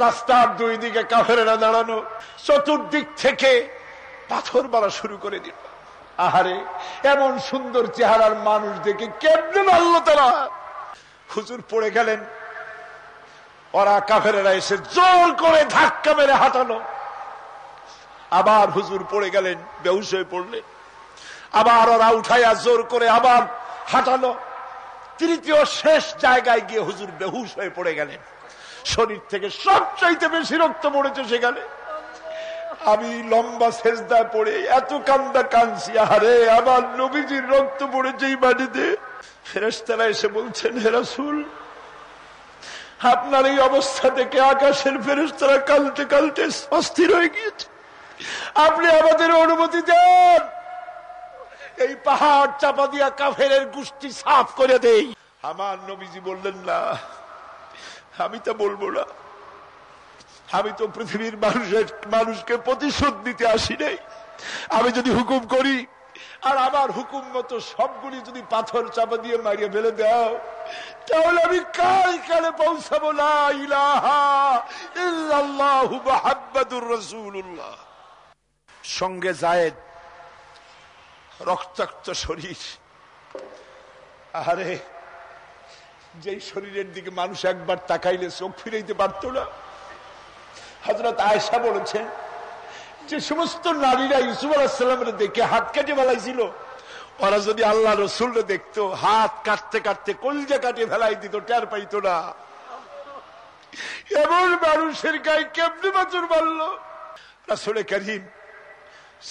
রাস্তার দুই দিকে কাফেরেরা দাঁড়ানো, চতুর্দিক থেকে পাথর মারা শুরু করে দিল। আহারে, এমন সুন্দর চেহারার মানুষ দেখে কেমনে মারলো তারা। হুজুর পড়ে গেলেন, ওরা কাফেরেরা এসে জোর করে ধাক্কা মেরে হাঁটালো। আবার হুজুর পড়ে গেলেন, বেহুশ হয়ে পড়লেন। আবার ওরা উঠাইয়া জোর করে আবার হাঁটালো। তৃতীয় শেষ জায়গায় গিয়ে হুজুর বেহুশ হয়ে পড়ে গেলেন। শরীর থেকে সবচাইতে বেশি রক্ত পড়েছে সেখানে। আমি লম্বা সেজদায় পড়ে এত কান্দা কাঁদছি, আরে আমার নবীজির রক্ত পড়েছে এই মাটিতে। ফেরেশতারা এসে বলছেন, হে রাসূল, আপনার এই অবস্থা থেকে আকাশের ফেরেশতারা কাঁদতে কাঁদতে অস্থির হয়ে গিয়েছে, আপনি আমাদের অনুমতি দেন, এই পাহাড় চাপা দিয়া কাফেরের গোষ্ঠী সাফ করে দেই। আমার নবীজি বললেন, না, আমি তা বলবো না। আমি তো পৃথিবীর মানুষকে প্রতিশোধ দিতে আসি নাই। আমি যদি হুকুম করি আর আমার হুকুম মতো সবগুলি যদি পাথর চাপা দিয়ে মারিয়ে ফেলে দাও, তাহলে আমি কাল কালে পৌঁছাবো লা ইলাহা ইল্লাল্লাহু মুহাম্মাদুর রাসূলুল্লাহ। সঙ্গে যায়েদ, রক্তাক্ত শরীর। আরে, যেই শরীরের দিকে মানুষ একবার তাকাইলে চোখ ফিরাইতে পারত না। হযরত আয়েশা বলেছেন, যে সমস্ত নারীরা ইউসুফ আলাইহিস সালামের দেখে হাত কেটে ফেলাইছিল, ওরা যদি আল্লাহ রাসূলকে দেখতো, হাত কাটতে কাটতে কলিজা কাটিয়ে ফেলাই দিত, টের পাইতো না। এমন মানুষের গায়ে কেমনে বাছুর মারল। রাসূল কারীম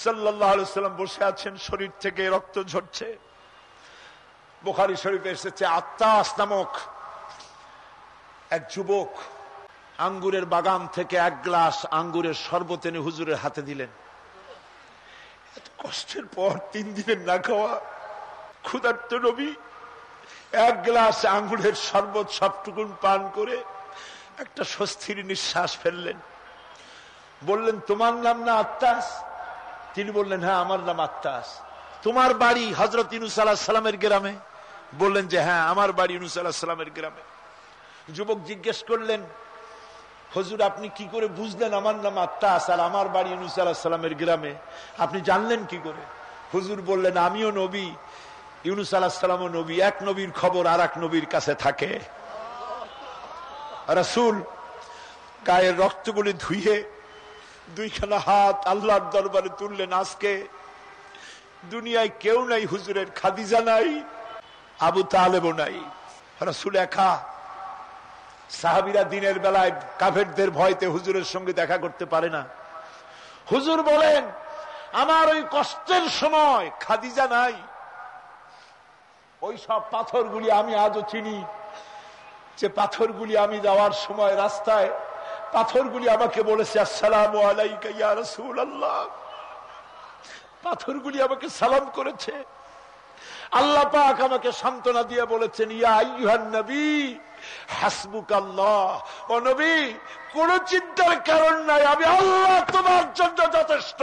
সাল্লাল্লাহু আলাইহি ওয়াসাল্লাম বসে আছেন, শরীর থেকে রক্ত ঝরছে। বুখারী শরীফে এসেছে, আত্তাস নামক এক যুবক আঙ্গুরের বাগান থেকে এক গ্লাস আঙ্গুরের শরবত এনে হুজুরের হাতে দিলেন। এত কষ্টের পর 3 দিনের না খাওয়া ক্ষুধার্ত নবী এক গ্লাস আঙ্গুরের শরবত সবটুকুন পান করে একটা স্বস্তির নিঃশ্বাস ফেললেন। বললেন, তোমার নাম না আত্তাস? তিনি বললেন, হ্যাঁ, আমার নাম আত্তাস। তোমার বাড়ি হযরত ইউনূস আলাইহিস সালামের গ্রামে? বললেন যে হ্যাঁ, আমার বাড়ি ইউনূস আলাইহিস সালামের গ্রামে। যুবক জিজ্ঞেস করলেন, হুজুর, আপনি কি করে বুঝলেন আমার নাম আত্তাস আর আমার বাড়ি ইউনূস আলাইহিস সালামের গ্রামে? আপনি জানলেন কি করে? হুজুর বললেন, আমিও নবী, ইউনূস আলাইহিস সালামও নবী, এক নবীর খবর আর এক নবীর কাছে থাকে। রাসূল গায়ের রক্তগুলি ধুইয়ে 2খানা হাত আল্লাহর দরবারে তুললেন। আজকে দুনিয়ায় কেউ নাই হুজুরের, খাদিজা নাই, আবু তালেবও নাই, রাসূল একা। সাহাবীরা দিনের বেলায় কাফেরদের ভয়তে হুজুরের সঙ্গে দেখা করতে পারে না। হুজুর বলেন, আমার ওই কষ্টের সময় খাদিজা নাই। ওই সব পাথরগুলি আমি আজও চিনি, যে পাথরগুলি আমি যাওয়ার সময় রাস্তায় পাথরগুলি আমাকে বলেছে, আসসালামু আলাইকা ইয়া রাসূলুল্লাহ। পাথরগুলি আমাকে সালাম করেছে। আল্লাহ পাক আমাকে সান্ত্বনা দিয়ে বলেছেন, ইয়া আইয়ুহান নবী হাসবুকাল্লাহ। ও নবী, কোন চিন্তার কারণ নাই, আমি আল্লাহ তোমার জন্য যথেষ্ট।